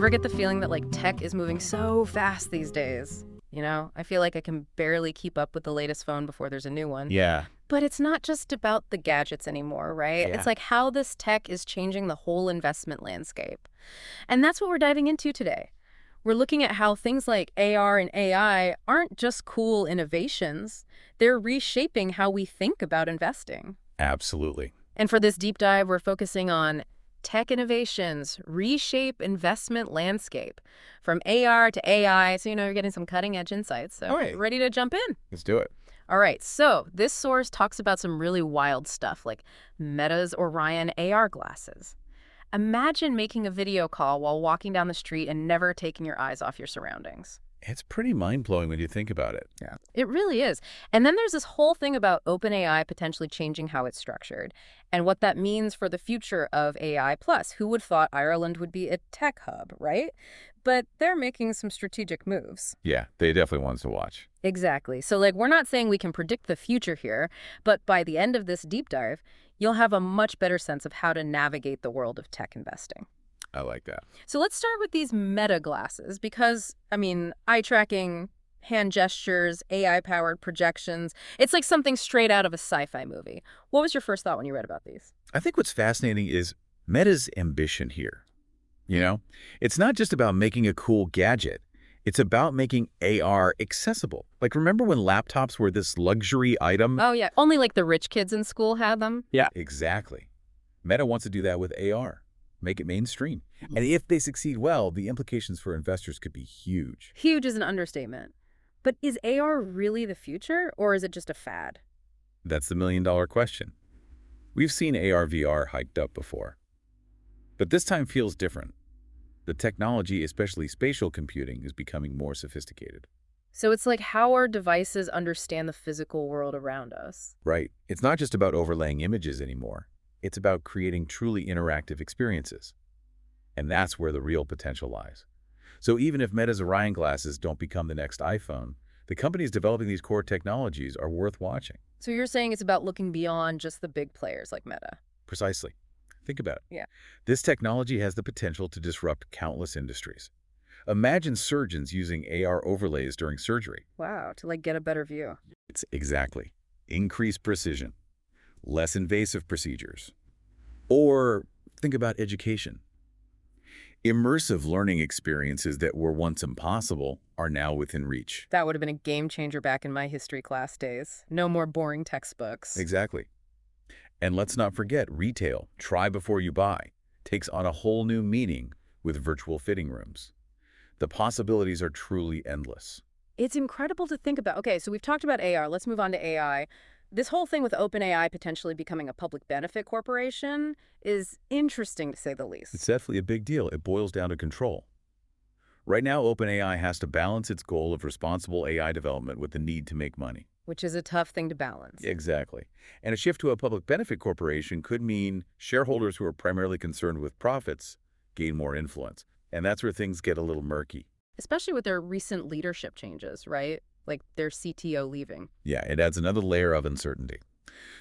Ever get the feeling that like tech is moving so fast these days? You know, I feel like I can barely keep up with the latest phone before there's a new one. Yeah. But it's not just about the gadgets anymore, right? Yeah. It's like how this tech is changing the whole investment landscape. And that's what we're diving into today. We're looking at how things like AR and AI aren't just cool innovations, they're reshaping how we think about investing. Absolutely. And for this deep dive, we're focusing on tech innovations, reshape investment landscape, from AR to AI. So, you're getting some cutting edge insights. So, All right. ready to jump in? Let's do it. All right. So, this source talks about some really wild stuff like Meta's Orion AR glasses. Imagine making a video call while walking down the street and never taking your eyes off your surroundings. It's pretty mind-blowing when you think about it. Yeah. It really is. And then there's this whole thing about OpenAI potentially changing how it's structured and what that means for the future of AI+. Who would thought Ireland would be a tech hub, right? But they're making some strategic moves. Yeah, they definitely want us to watch. Exactly. So, we're not saying we can predict the future here, but by the end of this deep dive, you'll have a much better sense of how to navigate the world of tech investing. I like that. So let's start with these Meta glasses because, eye tracking, hand gestures, AI-powered projections, it's like something straight out of a sci-fi movie. What was your first thought when you read about these? I think what's fascinating is Meta's ambition here. It's not just about making a cool gadget. It's about making AR accessible. Remember when laptops were this luxury item? Oh, yeah. Only the rich kids in school had them? Yeah. Exactly. Meta wants to do that with AR. Make it mainstream. And if they succeed well, the implications for investors could be huge. Huge is an understatement. But is AR really the future, or is it just a fad? That's the million-dollar question. We've seen AR/VR hyped up before. But this time feels different. The technology, especially spatial computing, is becoming more sophisticated. So it's like how our devices understand the physical world around us. Right. It's not just about overlaying images anymore. It's about creating truly interactive experiences. And that's where the real potential lies. So even if Meta's Orion glasses don't become the next iPhone, the companies developing these core technologies are worth watching. So you're saying it's about looking beyond just the big players like Meta? Precisely. Think about it. Yeah. This technology has the potential to disrupt countless industries. Imagine surgeons using AR overlays during surgery. Wow, to get a better view. It's exactly. Increased precision. Less invasive procedures. Or think about education. Immersive learning experiences that were once impossible are now within reach. That would have been a game changer back in my history class days. No more boring textbooks. Exactly. And let's not forget retail, try before you buy, takes on a whole new meaning with virtual fitting rooms. The possibilities are truly endless. It's incredible to think about. Okay, so we've talked about AR. Let's move on to AI. This whole thing with OpenAI potentially becoming a public benefit corporation is interesting, to say the least. It's definitely a big deal. It boils down to control. Right now, OpenAI has to balance its goal of responsible AI development with the need to make money. Which is a tough thing to balance. Exactly. And a shift to a public benefit corporation could mean shareholders who are primarily concerned with profits gain more influence. And that's where things get a little murky. Especially with their recent leadership changes, right? Like their CTO leaving. Yeah, it adds another layer of uncertainty.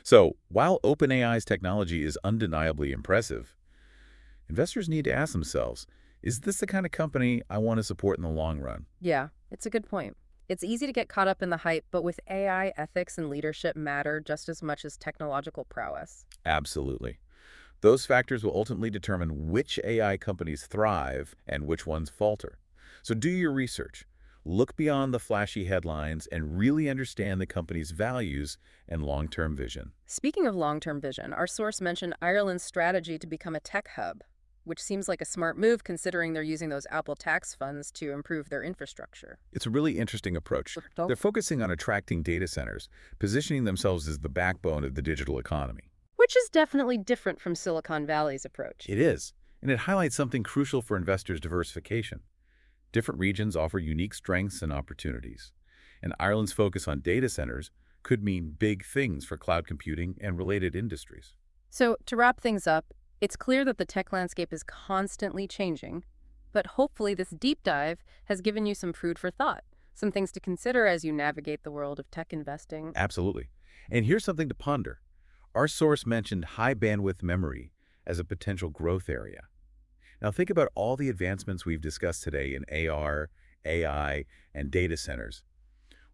So, while OpenAI's technology is undeniably impressive, investors need to ask themselves, is this the kind of company I want to support in the long run? Yeah, it's a good point. It's easy to get caught up in the hype, but with AI, ethics and leadership matter just as much as technological prowess. Absolutely. Those factors will ultimately determine which AI companies thrive and which ones falter. So do your research. Look beyond the flashy headlines and really understand the company's values and long-term vision. Speaking of long-term vision, our source mentioned Ireland's strategy to become a tech hub, which seems like a smart move considering they're using those Apple tax funds to improve their infrastructure. It's a really interesting approach. They're focusing on attracting data centers, positioning themselves as the backbone of the digital economy. Which is definitely different from Silicon Valley's approach. It is, and it highlights something crucial for investors' diversification. Different regions offer unique strengths and opportunities, and Ireland's focus on data centers could mean big things for cloud computing and related industries. So, to wrap things up, it's clear that the tech landscape is constantly changing, but hopefully this deep dive has given you some food for thought, some things to consider as you navigate the world of tech investing. Absolutely. And here's something to ponder. Our source mentioned high bandwidth memory as a potential growth area. Now think about all the advancements we've discussed today in AR, AI, and data centers.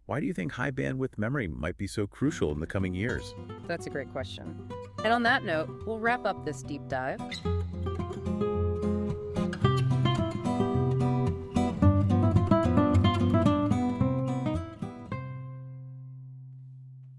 Why do you think high bandwidth memory might be so crucial in the coming years? That's a great question. And on that note, we'll wrap up this deep dive.